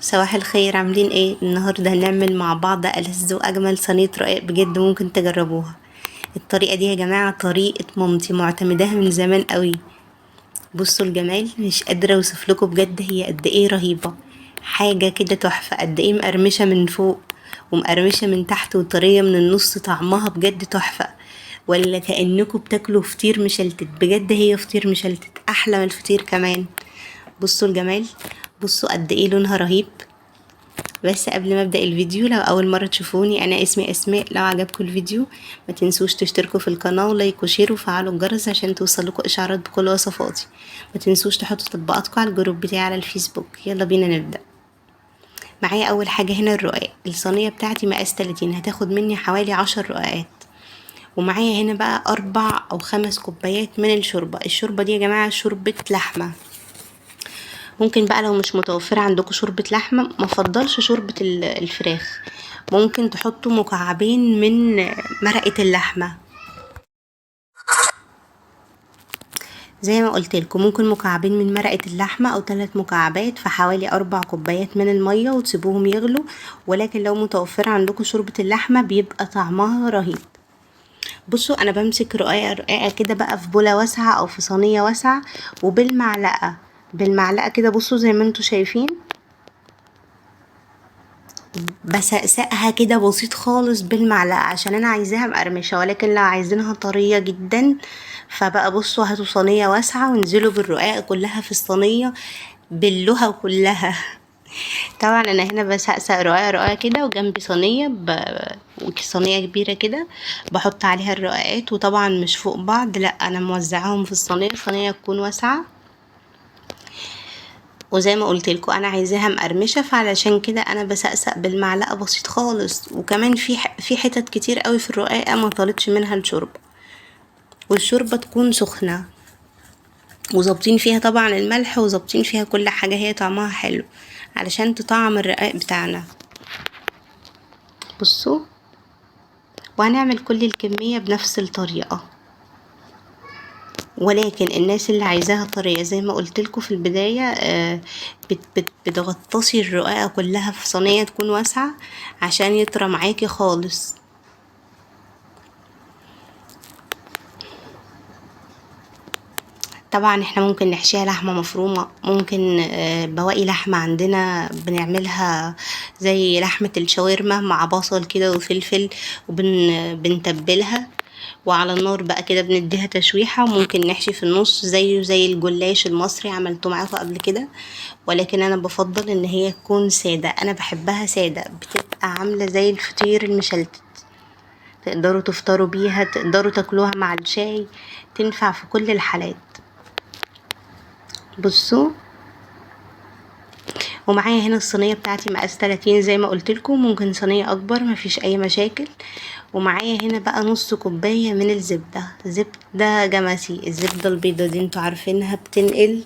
صباح الخير، عاملين ايه؟ النهارده هنعمل مع بعض ألذ واجمل صينيه رقاق، بجد ممكن تجربوها. الطريقه دي يا جماعه طريقه مامتي، معتمداها من زمان قوي. بصوا الجمال، مش قادره اوصف لكم بجد هي قد ايه رهيبه. حاجه كده تحفه، قد ايه مقرمشه من فوق ومقرمشه من تحت وطريه من النص، طعمها بجد تحفه. ولا كأنكم بتاكلوا فطير مشلتت، بجد هي فطير مشلتت احلى من الفطير كمان. بصوا الجمال، بصوا قد ايه لونها رهيب. بس قبل ما ابدا الفيديو، لو اول مره تشوفوني، انا اسمي اسماء. لو عجبكم الفيديو ما تنسوش تشتركوا في القناه ولايك وشير وفعلوا الجرس عشان توصلكوا اشعارات بكل وصفاتي. ما تنسوش تحطوا تطبيقاتكم على الجروب بتاعي على الفيسبوك. يلا بينا نبدا. معايا اول حاجه هنا الرقاق. الصينيه بتاعتي مقاس 30، هتاخد مني حوالي 10 رقاقات. ومعايا هنا بقى 4 أو 5 كوبايات من الشوربه دي يا جماعه شوربه لحمه. ممكن بقى لو مش متوفرة عندكم شوربة لحمة، مفضلش شوربة الفراخ، ممكن تحطوا مكعبين من مرقة اللحمة. زي ما قلت لكم، ممكن مكعبين من مرقة اللحمة او 3 مكعبات في حوالي 4 كوبايات من المية وتسيبوهم يغلوا. ولكن لو متوفرة عندكم شوربة اللحمة بيبقى طعمها رهيب. بصوا انا بمسك رقاقة كده بقى في بولة واسعة او في صينية واسعة، بالمعلقة كده. بصوا زي ما انتوا شايفين، بسقسقها كده بسيط خالص بالمعلقة عشان انا عايزاها مقرمشة. ولكن لو عايزينها طرية جدا فبقى بصوا، هاتوا صينية واسعة وانزلوا بالرقاق كلها في الصينية، بلوها كلها. طبعا انا هنا بسقسق رقاق كده، وجنبي صينية كبيرة كده بحط عليها الرقاقات. وطبعا مش فوق بعض، لا، انا موزعاهم في الصينية تكون واسعة. وزي ما قلت لكم انا عايزاها مقرمشه، فعلشان كده انا بسقسق بالمعلقه بسيط خالص. وكمان في حتت كتير قوي في الرقاقه ما طالتش منها الشوربه، والشوربه تكون سخنه، وظابطين فيها طبعا الملح وظابطين فيها كل حاجه، هي طعمها حلو علشان تطعم الرقاق بتاعنا. بصوا، وهنعمل كل الكميه بنفس الطريقه. ولكن الناس اللي عايزاها طرية زي ما قلت لكم في البداية، بتغطسي الرقاقة كلها في صينية تكون واسعة عشان يطرى معاكي خالص. طبعا احنا ممكن نحشيها لحمة مفرومة، ممكن بواقي لحمة عندنا بنعملها زي لحمة الشاورما مع بصل كده وفلفل، وبنتبلها وعلى النار بقى كده بنديها تشويحة. وممكن نحشي في النص زيه زي الجلاش المصري، عملته معاكم قبل كده. ولكن انا بفضل ان هي تكون سادة، انا بحبها سادة، بتبقى عاملة زي الفطير المشلتت. تقدروا تفطروا بيها، تقدروا تاكلوها مع الشاي، تنفع في كل الحالات. بصوا، ومعايا هنا الصينية بتاعتي مقاس 30 زي ما قلت لكم، ممكن صينية اكبر مفيش اي مشاكل. ومعايا هنا بقى نص كوباية من زبدة جمسي. الزبدة البيضة دي انتوا عارفينها بتنقل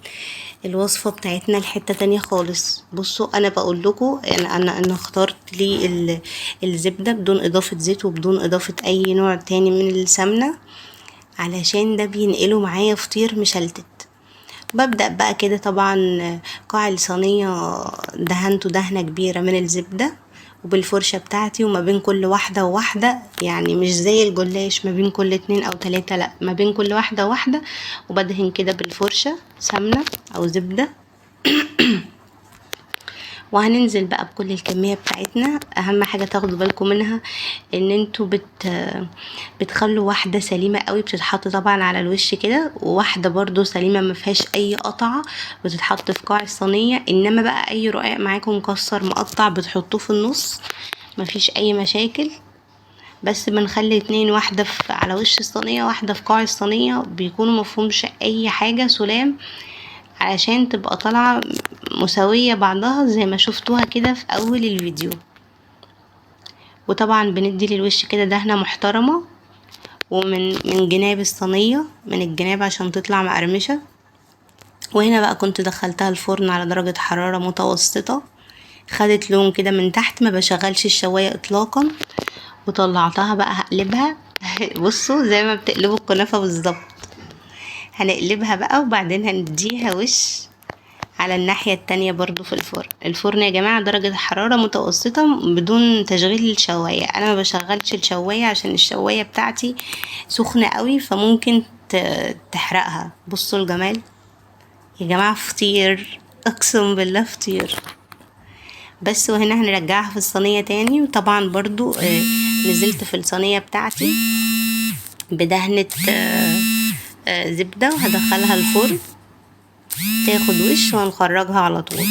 الوصفة بتاعتنا لحتة تانية خالص. بصوا انا بقول لكم، انا اخترت لي الزبدة بدون اضافة زيت وبدون اضافة اي نوع تاني من السمنة، علشان ده بينقله معايا فطير مشلتت. ببدأ بقى كده طبعا قاع الصينية دهنته دهنة كبيرة من الزبدة، وبالفرشة بتاعتي، وما بين كل واحدة وواحدة، يعني مش زي الجلاش ما بين كل 2 أو 3، لا، ما بين كل واحدة وواحدة. وبدهن كده بالفرشة سمنة أو زبدة. وهننزل بقى بكل الكمية بتاعتنا. اهم حاجة تاخدوا بالكم منها ان انتوا بتخلوا واحدة سليمة قوي بتتحط طبعا على الوش كده، وواحدة برضو سليمة ما فيهاش اي قطعة بتتحط في قاع الصينية. انما بقى اي رقاق معاكم مكسر مقطع بتحطوه في النص، ما فيش اي مشاكل. بس بنخلي 2، واحدة على وش الصينية، واحدة في قاع الصينية، بيكونوا مفهومش اي حاجة سلام، علشان تبقى طالعة مساوية بعضها زي ما شفتوها كده في اول الفيديو. وطبعا بندي للوش كده دهنة محترمة، ومن جناب الصينية، من الجناب عشان تطلع مقرمشة. وهنا بقى كنت دخلتها الفرن على درجة حرارة متوسطة، خدت لون كده من تحت، ما بشغلش الشواية اطلاقا. وطلعتها بقى هقلبها. بصوا زي ما بتقلبوا الكنافة بالظبط. هنقلبها بقى وبعدين هنديها وش على الناحية التانية برضو في الفرن. الفرن يا جماعة درجة حرارة متوسطة بدون تشغيل الشواية. انا ما بشغلش الشواية عشان الشواية بتاعتي سخنة قوي فممكن تحرقها. بصوا الجمال يا جماعة، فطير، اقسم بالله فطير. بس وهنا هنرجعها في الصينية تاني. وطبعا برضو نزلت في الصينية بتاعتي بدهنة زبدة، وهدخلها الفرن تاخد وش وهنخرجها على طول.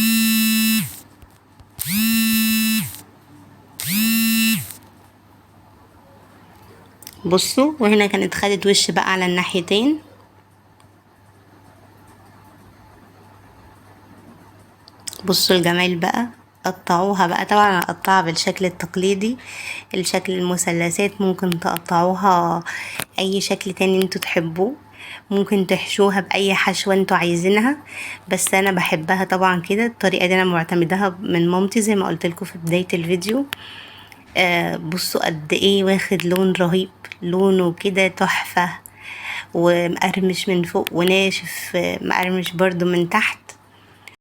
بصوا وهنا كانت خدت وش بقى على الناحيتين. بصوا الجمال بقى. قطعوها بقى، طبعا انا هقطعها بالشكل التقليدي، الشكل المثلثات. ممكن تقطعوها اي شكل تاني انتوا تحبوه، ممكن تحشوها باي حشوة انتوا عايزينها، بس انا بحبها طبعا كده. الطريقة دي انا معتمدها من مامتي زي ما قلت لكم في بداية الفيديو. بصوا قد ايه واخد لون رهيب، لونه كده تحفة، ومقرمش من فوق وناشف، مقرمش برضو من تحت.